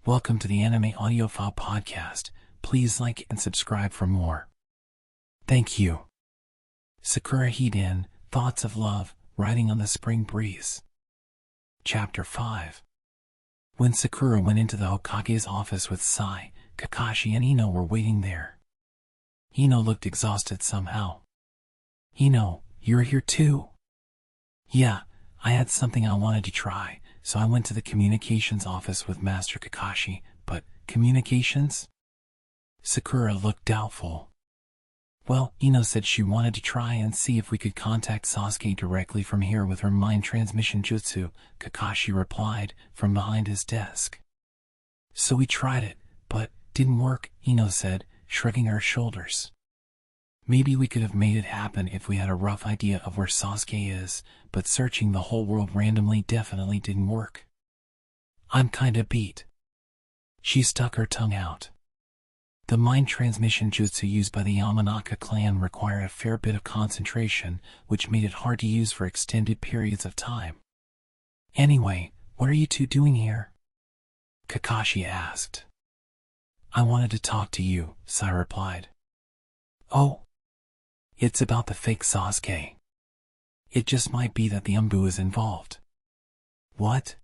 Welcome to the Anime Audiophile Podcast. Please like and subscribe for more. Thank you. Sakura Hiden, Thoughts of Love, Riding on the Spring Breeze. Chapter 5. When Sakura went into the Hokage's office with Sai, Kakashi and Ino were waiting there. Ino looked exhausted somehow. Ino, you're here too? Yeah, I had something I wanted to try, so I went to the communications office with Master Kakashi, but communications? Sakura looked doubtful. Well, Ino said she wanted to try and see if we could contact Sasuke directly from here with her mind transmission jutsu, Kakashi replied, from behind his desk. So we tried it, but didn't work, Ino said, shrugging her shoulders. Maybe we could have made it happen if we had a rough idea of where Sasuke is, but searching the whole world randomly definitely didn't work. I'm kinda beat. She stuck her tongue out. The mind transmission jutsu used by the Yamanaka clan required a fair bit of concentration, which made it hard to use for extended periods of time. Anyway, what are you two doing here? Kakashi asked. I wanted to talk to you, Sai replied. Oh? It's about the fake Sasuke. It just might be that the Umbu is involved. What?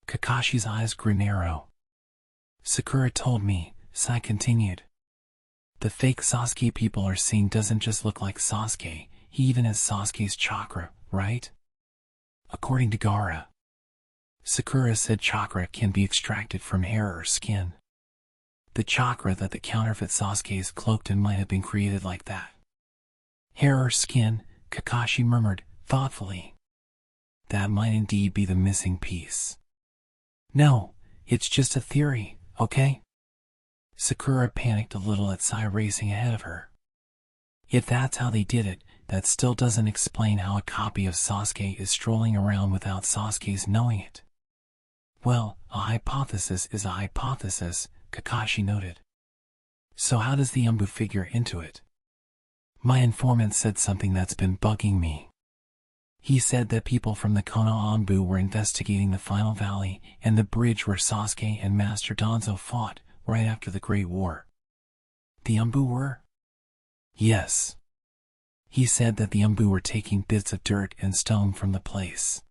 Kakashi's eyes grew narrow. Sakura told me, Sai continued. The fake Sasuke people are seeing doesn't just look like Sasuke, he even has Sasuke's chakra, right? According to Gaara. Sakura said chakra can be extracted from hair or skin. The chakra that the counterfeit Sasuke is cloaked in might have been created like that. Hair or skin, Kakashi murmured, thoughtfully. That might indeed be the missing piece. No, it's just a theory, okay? Sakura panicked a little at Sai racing ahead of her. If that's how they did it, that still doesn't explain how a copy of Sasuke is strolling around without Sasuke's knowing it. Well, a hypothesis is a hypothesis, Kakashi noted. So how does the Umbu figure into it? My informant said something that's been bugging me. He said that people from the Kono Anbu were investigating the Final Valley and the bridge where Sasuke and Master Danzo fought right after the Great War. The Umbu were? Yes. He said that the Umbu were taking bits of dirt and stone from the place.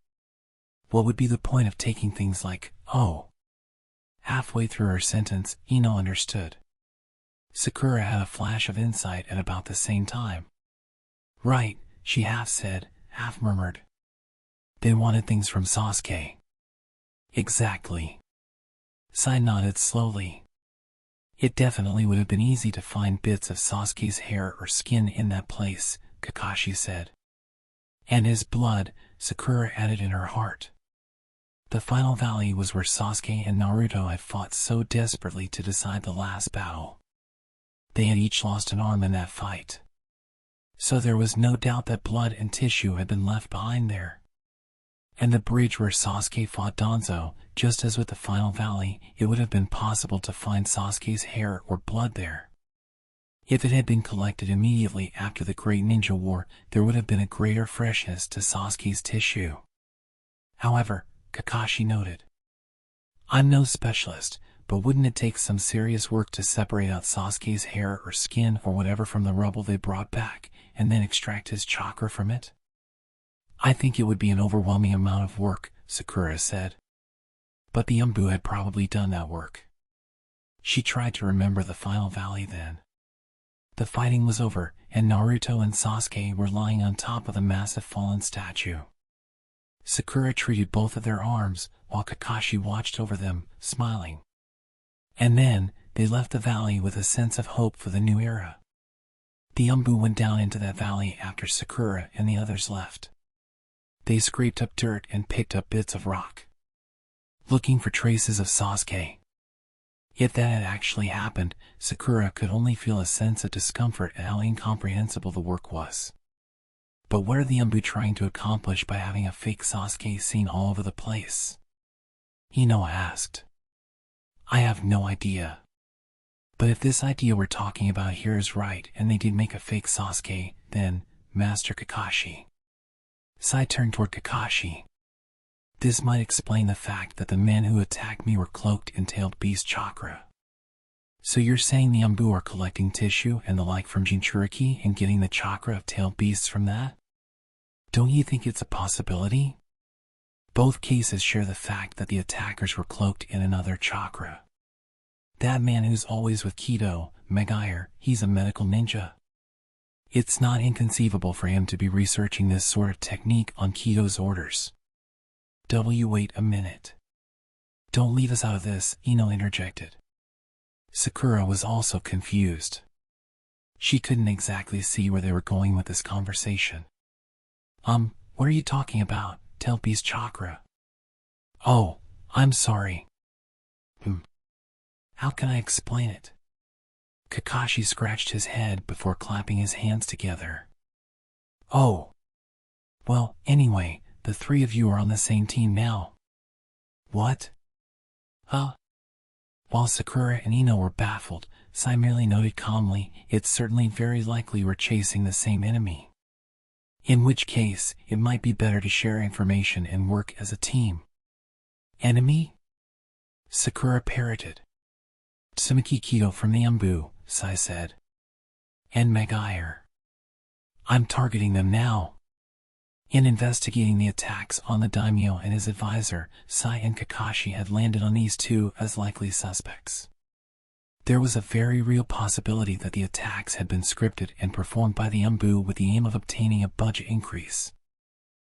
What would be the point of taking things like, oh? Halfway through her sentence, Ino understood. Sakura had a flash of insight at about the same time. Right, she half said, half murmured. They wanted things from Sasuke. Exactly. Sai nodded slowly. It definitely would have been easy to find bits of Sasuke's hair or skin in that place, Kakashi said. And his blood, Sakura added in her heart. The Final Valley was where Sasuke and Naruto had fought so desperately to decide the last battle. They had each lost an arm in that fight. So there was no doubt that blood and tissue had been left behind there. And the bridge where Sasuke fought Danzo, just as with the Final Valley, it would have been possible to find Sasuke's hair or blood there. If it had been collected immediately after the Great Ninja War, there would have been a greater freshness to Sasuke's tissue. However, Kakashi noted, I'm no specialist, but wouldn't it take some serious work to separate out Sasuke's hair or skin or whatever from the rubble they brought back, and then extract his chakra from it? I think it would be an overwhelming amount of work, Sakura said. But the Umbu had probably done that work. She tried to remember the Final Valley then. The fighting was over, and Naruto and Sasuke were lying on top of the massive fallen statue. Sakura treated both of their arms, while Kakashi watched over them, smiling. And then, they left the valley with a sense of hope for the new era. The Umbu went down into that valley after Sakura and the others left. They scraped up dirt and picked up bits of rock, looking for traces of Sasuke. If that had actually happened, Sakura could only feel a sense of discomfort at how incomprehensible the work was. But what are the Umbu trying to accomplish by having a fake Sasuke seen all over the place? Ino asked. I have no idea. But if this idea we're talking about here is right and they did make a fake Sasuke, then, Master Kakashi. Sai turned toward Kakashi. This might explain the fact that the men who attacked me were cloaked in tailed beast chakra. So you're saying the Umbu are collecting tissue and the like from Jinchuriki and getting the chakra of tailed beasts from that? Don't you think it's a possibility? Both cases share the fact that the attackers were cloaked in another chakra. That man who's always with Kido, Megaire, he's a medical ninja. It's not inconceivable for him to be researching this sort of technique on Kido's orders. Wait a minute. Don't leave us out of this, Ino interjected. Sakura was also confused. She couldn't exactly see where they were going with this conversation. What are you talking about, tailed beast chakra? Oh, I'm sorry. How can I explain it? Kakashi scratched his head before clapping his hands together. Oh. Well, anyway, the three of you are on the same team now. What? Huh? While Sakura and Ino were baffled, Sai merely noted calmly, it's certainly very likely we're chasing the same enemy. In which case, it might be better to share information and work as a team. Enemy? Sakura parroted. Tsumaki Kido from the Umbu, Sai said. And Megaire. I'm targeting them now. In investigating the attacks on the daimyo and his advisor, Sai and Kakashi had landed on these two as likely suspects. There was a very real possibility that the attacks had been scripted and performed by the Umbu with the aim of obtaining a budget increase.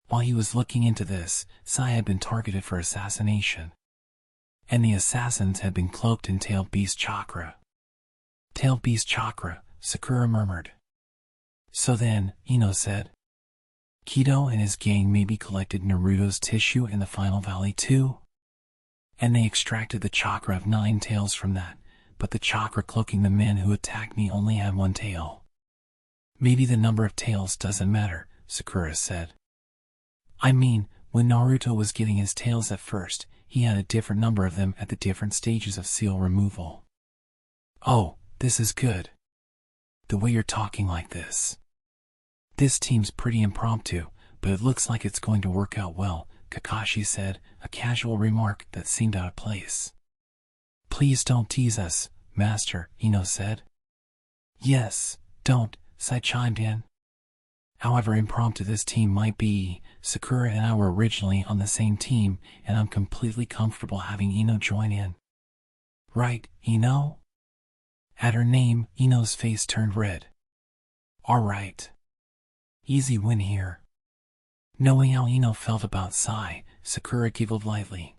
While he was looking into this, Sai had been targeted for assassination. And the assassins had been cloaked in tailed beast chakra. Tailed beast chakra, Sakura murmured. So then, Ino said, Kido and his gang maybe collected Naruto's tissue in the final valley too? And they extracted the chakra of 9 tails from that, but the chakra cloaking the men who attacked me only had 1 tail. Maybe the number of tails doesn't matter, Sakura said. I mean, when Naruto was getting his tails at first, he had a different number of them at the different stages of seal removal. Oh, this is good. The way you're talking like this. This team's pretty impromptu, but it looks like it's going to work out well, Kakashi said, a casual remark that seemed out of place. Please don't tease us, Master, Ino said. Yes, don't, Sai chimed in. However impromptu this team might be, Sakura and I were originally on the same team, and I'm completely comfortable having Ino join in. Right, Ino? At her name, Ino's face turned red. Alright. Easy win here. Knowing how Ino felt about Sai, Sakura giggled lightly.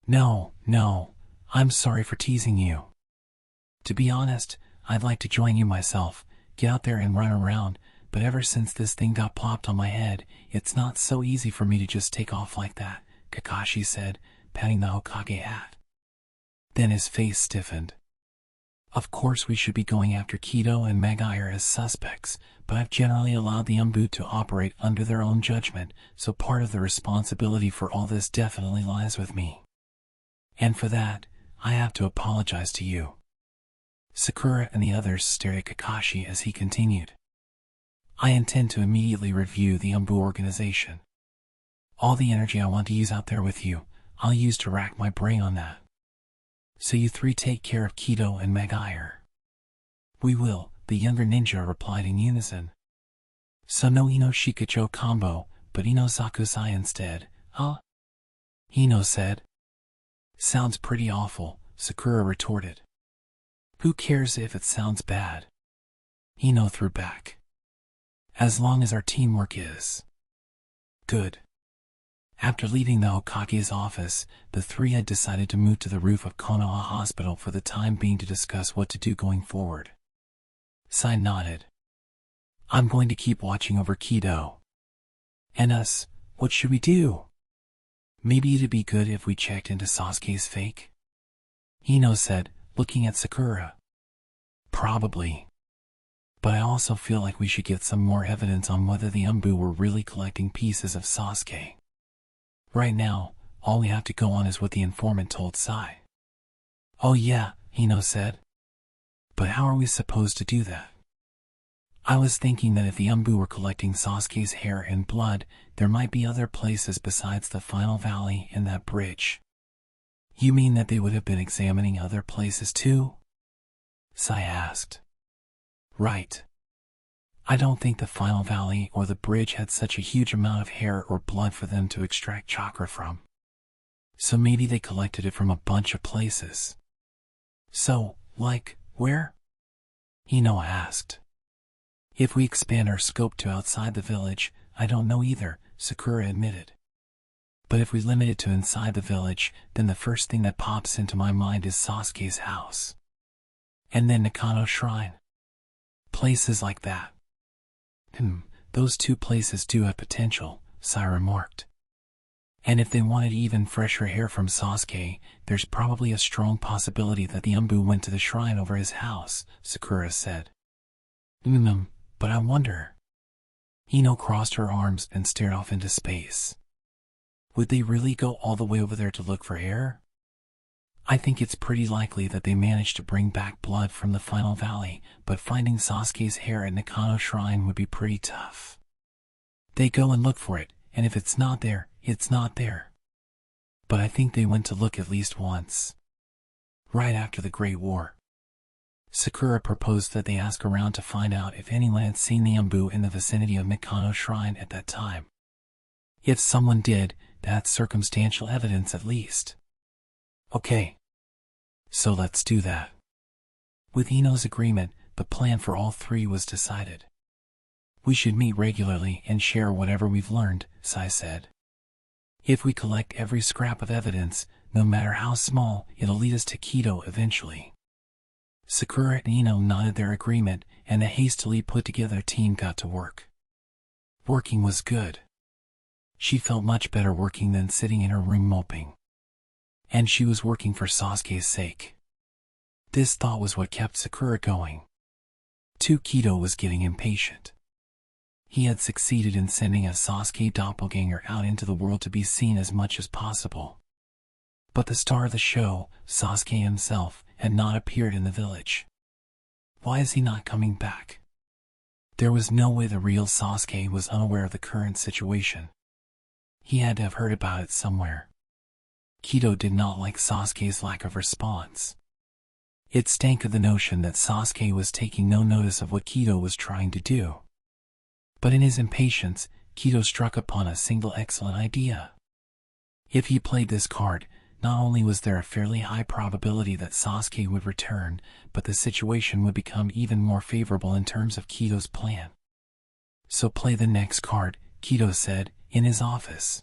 No, I'm sorry for teasing you. To be honest, I'd like to join you myself, get out there and run around, but ever since this thing got plopped on my head, it's not so easy for me to just take off like that, Kakashi said, patting the Hokage hat. Then his face stiffened. Of course we should be going after Kido and Megaire as suspects, but I've generally allowed the Umbu to operate under their own judgment, so part of the responsibility for all this definitely lies with me. And for that, I have to apologize to you. Sakura and the others stared at Kakashi as he continued. I intend to immediately review the Umbu organization. All the energy I want to use out there with you, I'll use to rack my brain on that. So you three take care of Kido and Megaire. We will, the younger ninja replied in unison. So no Ino Shikacho combo, but Ino Sakusai instead, huh? Ino said. Sounds pretty awful, Sakura retorted. Who cares if it sounds bad? Ino threw back. As long as our teamwork is good. After leaving the Hokage's office, the three had decided to move to the roof of Konoha Hospital for the time being to discuss what to do going forward. Sai nodded. I'm going to keep watching over Kido. And us, what should we do? Maybe it'd be good if we checked into Sasuke's fake? Ino said, looking at Sakura. Probably. But I also feel like we should get some more evidence on whether the Umbu were really collecting pieces of Sasuke. Right now, all we have to go on is what the informant told Sai. Oh yeah, Ino said. But how are we supposed to do that? I was thinking that if the Umbu were collecting Sasuke's hair and blood, there might be other places besides the final valley and that bridge. You mean that they would have been examining other places too? Sai asked. Right. I don't think the final valley or the bridge had such a huge amount of hair or blood for them to extract chakra from. So maybe they collected it from a bunch of places. So, like, where? Ino asked. If we expand our scope to outside the village, I don't know either, Sakura admitted. But if we limit it to inside the village, then the first thing that pops into my mind is Sasuke's house. And then Nakano Shrine. Places like that. Those two places do have potential, Sai remarked. And if they wanted even fresher hair from Sasuke, there's probably a strong possibility that the Umbu went to the shrine over his house, Sakura said. But I wonder. Ino crossed her arms and stared off into space. Would they really go all the way over there to look for hair? I think it's pretty likely that they managed to bring back blood from the final valley, but finding Sasuke's hair at Nakano Shrine would be pretty tough. They go and look for it, and if it's not there, it's not there. But I think they went to look at least once. Right after the Great War. Sakura proposed that they ask around to find out if anyone had seen the Umbu in the vicinity of Nakano Shrine at that time. If someone did, that's circumstantial evidence at least. Okay. So let's do that. With Ino's agreement, the plan for all three was decided. We should meet regularly and share whatever we've learned, Sai said. If we collect every scrap of evidence, no matter how small, it'll lead us to Kido eventually. Sakura and Ino nodded their agreement, and the hastily put-together team got to work. Working was good. She felt much better working than sitting in her room moping. And she was working for Sasuke's sake. This thought was what kept Sakura going. Kido was getting impatient. He had succeeded in sending a Sasuke doppelganger out into the world to be seen as much as possible. But the star of the show, Sasuke himself, had not appeared in the village. Why is he not coming back? There was no way the real Sasuke was unaware of the current situation. He had to have heard about it somewhere. Kido did not like Sasuke's lack of response. It stank of the notion that Sasuke was taking no notice of what Kido was trying to do. But in his impatience, Kido struck upon a single excellent idea. If he played this card, not only was there a fairly high probability that Sasuke would return, but the situation would become even more favorable in terms of Kido's plan. So play the next card, Kido said, in his office.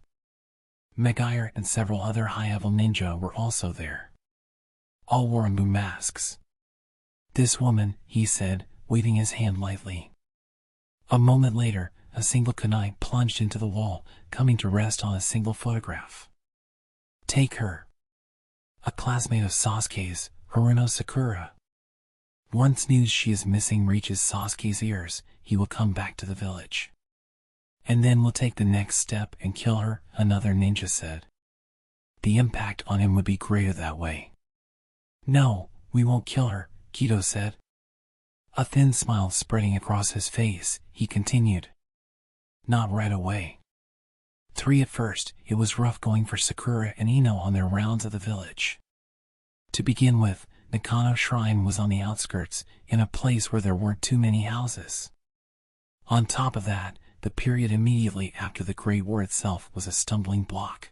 Megaire and several other high-level ninja were also there. All wore Umbu masks. This woman, he said, waving his hand lightly. A moment later, a single kunai plunged into the wall, coming to rest on a single photograph. Take her. A classmate of Sasuke's, Haruno Sakura. Once news she is missing reaches Sasuke's ears, he will come back to the village. And then we'll take the next step and kill her, another ninja said. The impact on him would be greater that way. No, we won't kill her, Kido said. A thin smile spreading across his face, he continued. Not right away. 3 at first, it was rough going for Sakura and Ino on their rounds of the village. To begin with, Nakano Shrine was on the outskirts, in a place where there weren't too many houses. On top of that, the period immediately after the Great War itself was a stumbling block.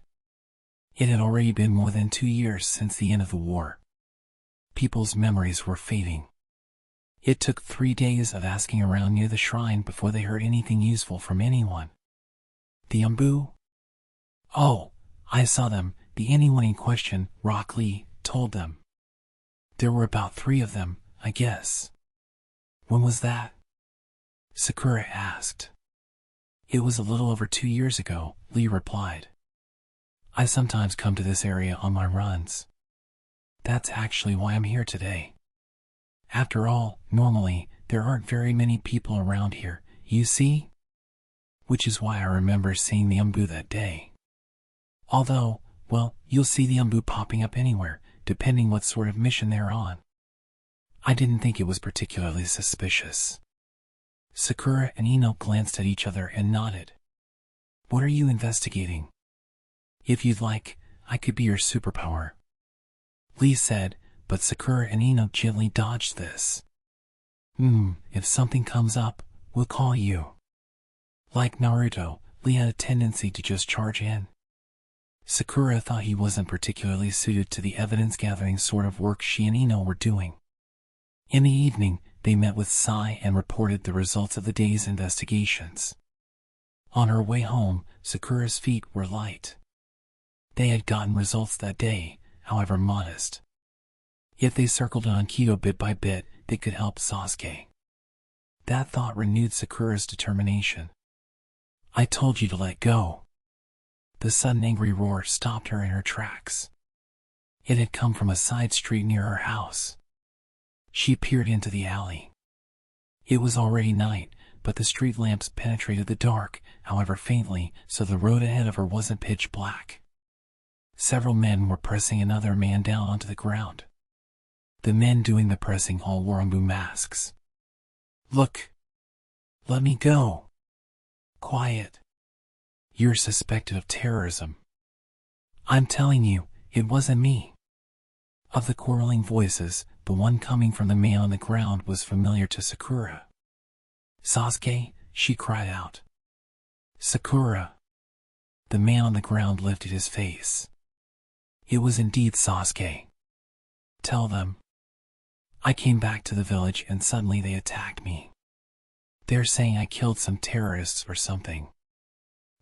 It had already been more than 2 years since the end of the war. People's memories were fading. It took 3 days of asking around near the shrine before they heard anything useful from anyone. The Umbu? Oh, I saw them, the anyone in question, Rock Lee, told them. There were about 3 of them, I guess. When was that? Sakura asked. It was a little over 2 years ago, Lee replied. I sometimes come to this area on my runs. That's actually why I'm here today. After all, normally, there aren't very many people around here, you see? Which is why I remember seeing the Umbu that day. Although, well, you'll see the Umbu popping up anywhere, depending what sort of mission they're on. I didn't think it was particularly suspicious. Sakura and Ino glanced at each other and nodded. What are you investigating? If you'd like, I could be your superpower. Lee said, but Sakura and Ino gently dodged this. If something comes up, we'll call you. Like Naruto, Lee had a tendency to just charge in. Sakura thought he wasn't particularly suited to the evidence-gathering sort of work she and Ino were doing. In the evening, they met with Sai and reported the results of the day's investigations. On her way home, Sakura's feet were light. They had gotten results that day, however modest. Yet they circled on Kido bit by bit, they could help Sasuke. That thought renewed Sakura's determination. I told you to let go. The sudden angry roar stopped her in her tracks. It had come from a side street near her house. She peered into the alley. It was already night, but the street lamps penetrated the dark, however faintly, so the road ahead of her wasn't pitch black. Several men were pressing another man down onto the ground. The men doing the pressing all wore Umbu masks. Look! Let me go! Quiet! You're suspected of terrorism. I'm telling you, it wasn't me. Of the quarreling voices, the one coming from the man on the ground was familiar to Sakura. Sasuke, she cried out. Sakura! The man on the ground lifted his face. It was indeed Sasuke. Tell them. I came back to the village and suddenly they attacked me. They're saying I killed some terrorists or something.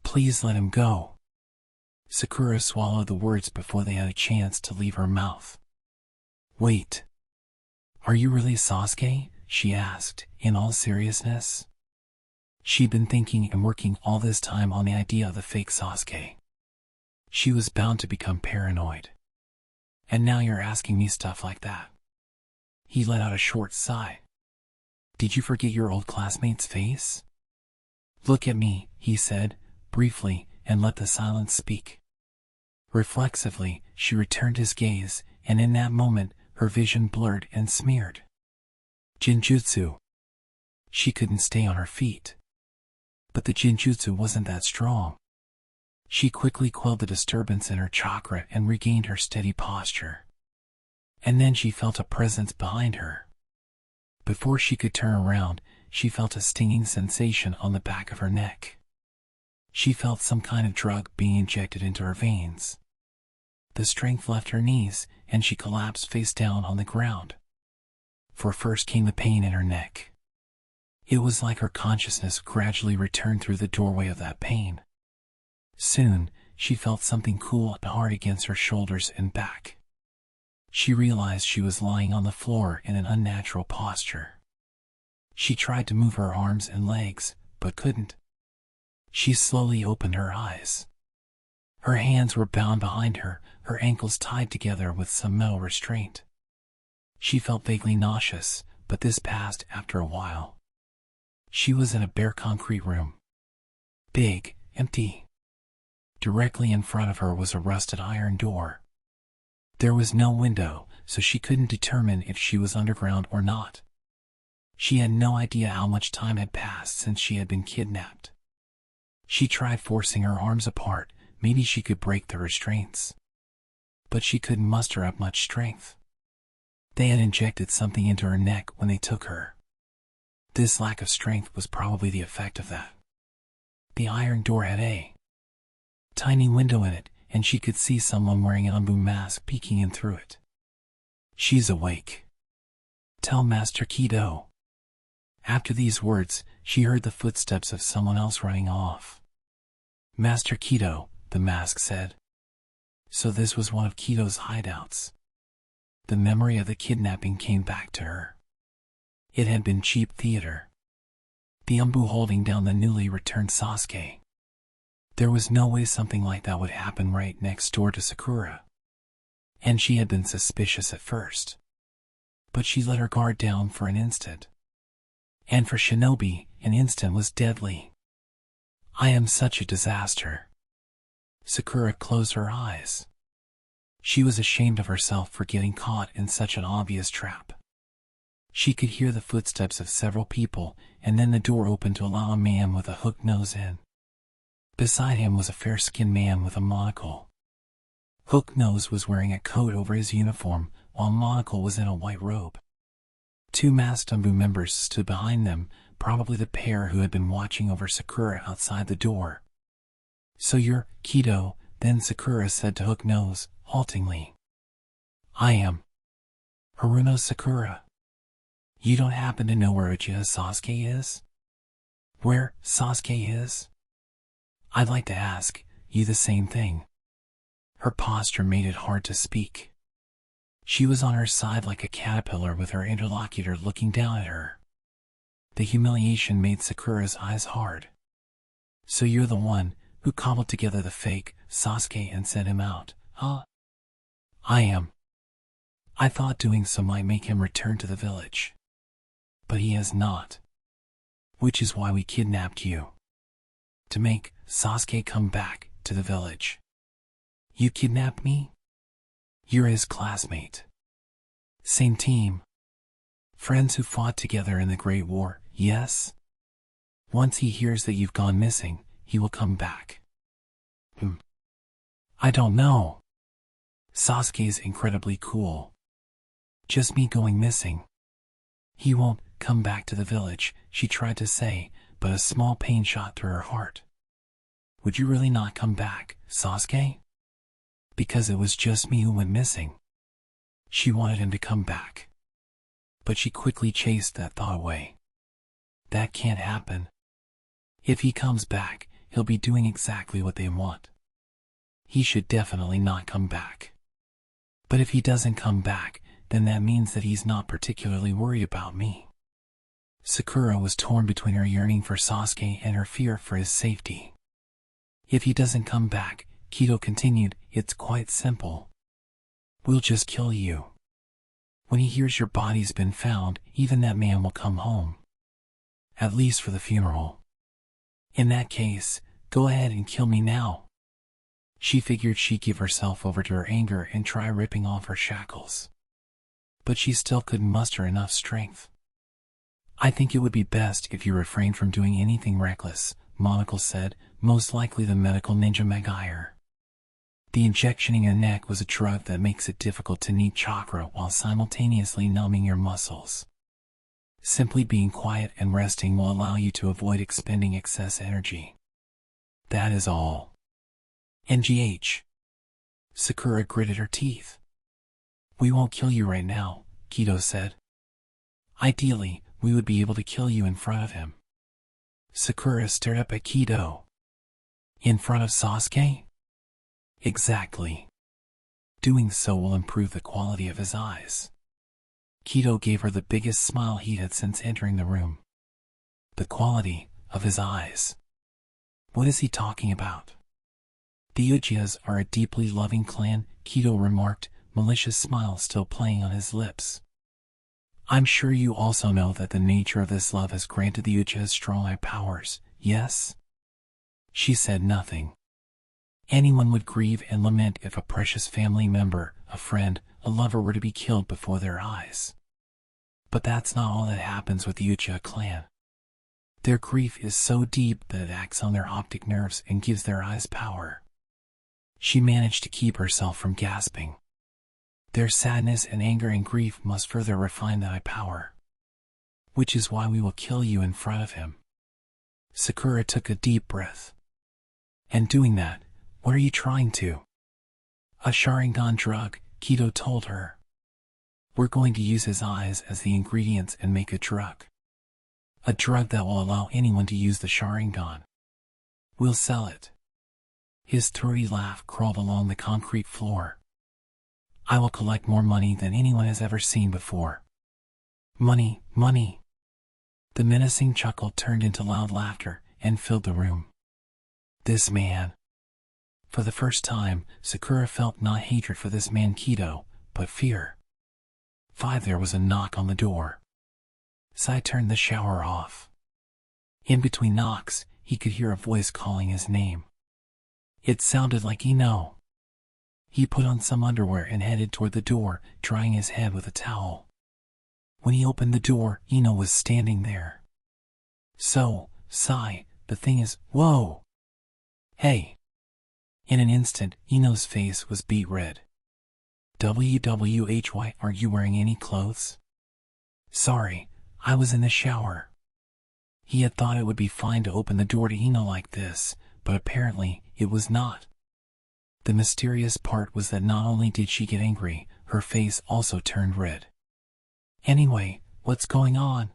Please let him go. Sakura swallowed the words before they had a chance to leave her mouth. Wait. Are you really Sasuke? She asked, in all seriousness. She'd been thinking and working all this time on the idea of the fake Sasuke. She was bound to become paranoid. And now you're asking me stuff like that. He let out a short sigh. Did you forget your old classmate's face? Look at me, he said, briefly, and let the silence speak. Reflexively, she returned his gaze, and in that moment, her vision blurred and smeared. Jinjutsu. She couldn't stay on her feet. But the Jinjutsu wasn't that strong. She quickly quelled the disturbance in her chakra and regained her steady posture. And then she felt a presence behind her. Before she could turn around, she felt a stinging sensation on the back of her neck. She felt some kind of drug being injected into her veins. The strength left her knees, and she collapsed face down on the ground. For first came the pain in her neck. It was like her consciousness gradually returned through the doorway of that pain. Soon, she felt something cool and hard against her shoulders and back. She realized she was lying on the floor in an unnatural posture. She tried to move her arms and legs, but couldn't. She slowly opened her eyes. Her hands were bound behind her, her ankles tied together with some metal restraint. She felt vaguely nauseous, but this passed after a while. She was in a bare concrete room. Big, empty. Directly in front of her was a rusted iron door. There was no window, so she couldn't determine if she was underground or not. She had no idea how much time had passed since she had been kidnapped. She tried forcing her arms apart, maybe she could break the restraints. But she couldn't muster up much strength. They had injected something into her neck when they took her. This lack of strength was probably the effect of that. The iron door had a tiny window in it, and she could see someone wearing an Umbu mask peeking in through it. She's awake. Tell Master Kido. After these words, she heard the footsteps of someone else running off. Master Kido, the mask said. So this was one of Kido's hideouts. The memory of the kidnapping came back to her. It had been cheap theater. The Umbu holding down the newly returned Sasuke. There was no way something like that would happen right next door to Sakura. And she had been suspicious at first. But she let her guard down for an instant. And for Shinobi, an instant was deadly. I am such a disaster. Sakura closed her eyes. She was ashamed of herself for getting caught in such an obvious trap. She could hear the footsteps of several people, and then the door opened to allow a man with a hooked nose in. Beside him was a fair-skinned man with a monocle. Hook Nose was wearing a coat over his uniform, while Monocle was in a white robe. Two masked Umbu members stood behind them, probably the pair who had been watching over Sakura outside the door. "So you're Kido," then Sakura said to Hook Nose, haltingly. "I am Haruno Sakura. You don't happen to know where Uchiha Sasuke is?" "Where Sasuke is?" "I'd like to ask you the same thing." Her posture made it hard to speak. She was on her side like a caterpillar with her interlocutor looking down at her. The humiliation made Sakura's eyes hard. "So you're the one who cobbled together the fake Sasuke and sent him out, huh?" "I am. I thought doing so might make him return to the village. But he has not. Which is why we kidnapped you. To make Sasuke come back to the village." "You kidnapped me?" "You're his classmate. Same team. Friends who fought together in the Great War, yes? Once he hears that you've gone missing, he will come back." "I don't know. Sasuke's incredibly cool. Just me going missing. He won't come back to the village," she tried to say, but a small pain shot through her heart. "Would you really not come back, Sasuke?" "Because it was just me who went missing." She wanted him to come back. But she quickly chased that thought away. That can't happen. If he comes back, he'll be doing exactly what they want. He should definitely not come back. But if he doesn't come back, then that means that he's not particularly worried about me. Sakura was torn between her yearning for Sasuke and her fear for his safety. "If he doesn't come back," Kido continued, "it's quite simple. We'll just kill you. When he hears your body's been found, even that man will come home. At least for the funeral. In that case, go ahead and kill me now." She figured she'd give herself over to her anger and try ripping off her shackles. But she still couldn't muster enough strength. "I think it would be best if you refrained from doing anything reckless," Monocle said, "most likely the medical ninja Megire. The injection in your neck was a drug that makes it difficult to need chakra while simultaneously numbing your muscles. Simply being quiet and resting will allow you to avoid expending excess energy. That is all." "NGH." Sakura gritted her teeth. "We won't kill you right now," Kido said. "Ideally, we would be able to kill you in front of him." Sakura stared up at Kido. "In front of Sasuke?" "Exactly. Doing so will improve the quality of his eyes." Kido gave her the biggest smile he had since entering the room. "The quality of his eyes? What is he talking about?" "The Uchihas are a deeply loving clan," Kido remarked, malicious smile still playing on his lips. "I'm sure you also know that the nature of this love has granted the Uchihas strong eye powers, yes?" She said nothing. Anyone would grieve and lament if a precious family member, a friend, a lover were to be killed before their eyes. But that's not all that happens with the Uchiha clan. Their grief is so deep that it acts on their optic nerves and gives their eyes power. She managed to keep herself from gasping. Their sadness and anger and grief must further refine that eye power. Which is why we will kill you in front of him. Sakura took a deep breath. "And doing that, what are you trying to?" "A Sharingan drug," Kido told her. "We're going to use his eyes as the ingredients and make a drug. A drug that will allow anyone to use the Sharingan. We'll sell it." His throaty laugh crawled along the concrete floor. "I will collect more money than anyone has ever seen before." "Money, money." The menacing chuckle turned into loud laughter and filled the room. This man. For the first time, Sakura felt not hatred for this man Kido, but fear. There was a knock on the door. Sai turned the shower off. In between knocks, he could hear a voice calling his name. It sounded like Ino. He put on some underwear and headed toward the door, drying his head with a towel. When he opened the door, Ino was standing there. "So, Sai, the thing is, whoa!" Hey. In an instant, Ino's face was beet red. WWHY, are you wearing any clothes? Sorry, I was in the shower. He had thought it would be fine to open the door to Ino like this, but apparently it was not. The mysterious part was that not only did she get angry, her face also turned red. Anyway, what's going on?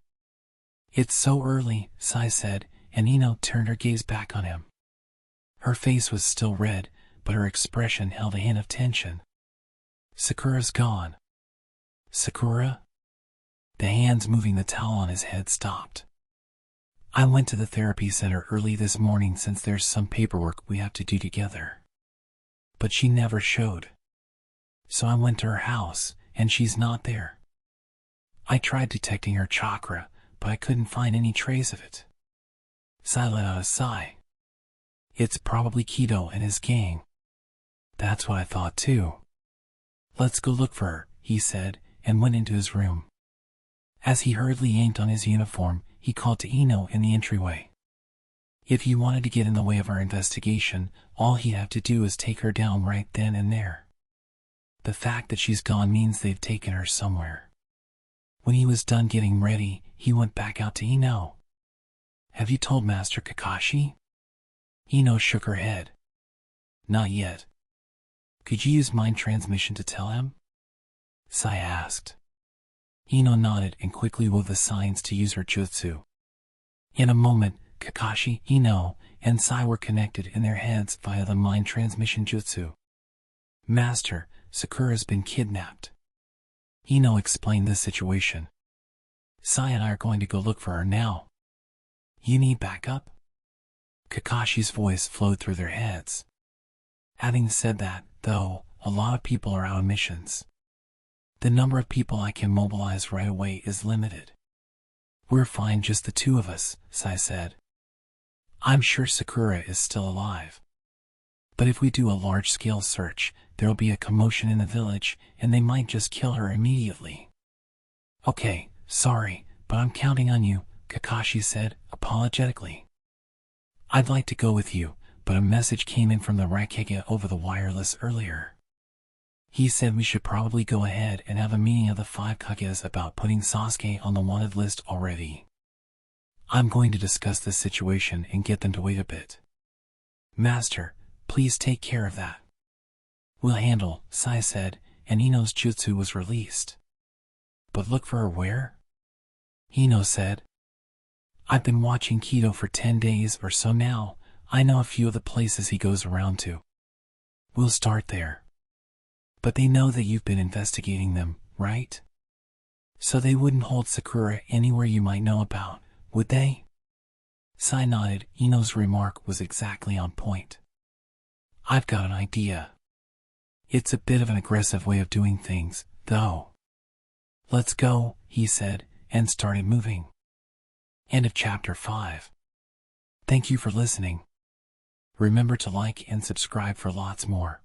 It's so early, Sai said, and Ino turned her gaze back on him. Her face was still red, but her expression held a hint of tension. Sakura's gone. Sakura? The hands moving the towel on his head stopped. I went to the therapy center early this morning since there's some paperwork we have to do together. But she never showed. So I went to her house, and she's not there. I tried detecting her chakra, but I couldn't find any trace of it. Sai let out a sigh. It's probably Kido and his gang. That's what I thought too. Let's go look for her, he said, and went into his room. As he hurriedly yanked on his uniform, he called to Ino in the entryway. If he wanted to get in the way of our investigation, all he'd have to do is take her down right then and there. The fact that she's gone means they've taken her somewhere. When he was done getting ready, he went back out to Ino. Have you told Master Kakashi? Ino shook her head. Not yet. Could you use mind transmission to tell him? Sai asked. Ino nodded and quickly wove the signs to use her jutsu. In a moment, Kakashi, Ino, and Sai were connected in their heads via the mind transmission jutsu. Master, Sakura's been kidnapped. Ino explained the situation. Sai and I are going to go look for her now. You need backup? Kakashi's voice flowed through their heads. Having said that, though, a lot of people are out on missions. The number of people I can mobilize right away is limited. We're fine just the two of us, Sai said. I'm sure Sakura is still alive. But if we do a large-scale search, there'll be a commotion in the village, and they might just kill her immediately. Okay, sorry, but I'm counting on you, Kakashi said, apologetically. I'd like to go with you, but a message came in from the Raikage over the wireless earlier. He said we should probably go ahead and have a meeting of the 5 Kages about putting Sasuke on the wanted list already. I'm going to discuss this situation and get them to wait a bit. Master, please take care of that. We'll handle, Sai said, and Ino's jutsu was released. But look for her where? Ino said. I've been watching Kido for 10 days or so now. I know a few of the places he goes around to. We'll start there. But they know that you've been investigating them, right? So they wouldn't hold Sakura anywhere you might know about, would they? Sai nodded. Ino's remark was exactly on point. I've got an idea. It's a bit of an aggressive way of doing things, though. Let's go, he said, and started moving. End of chapter 5. Thank you for listening. Remember to like and subscribe for lots more.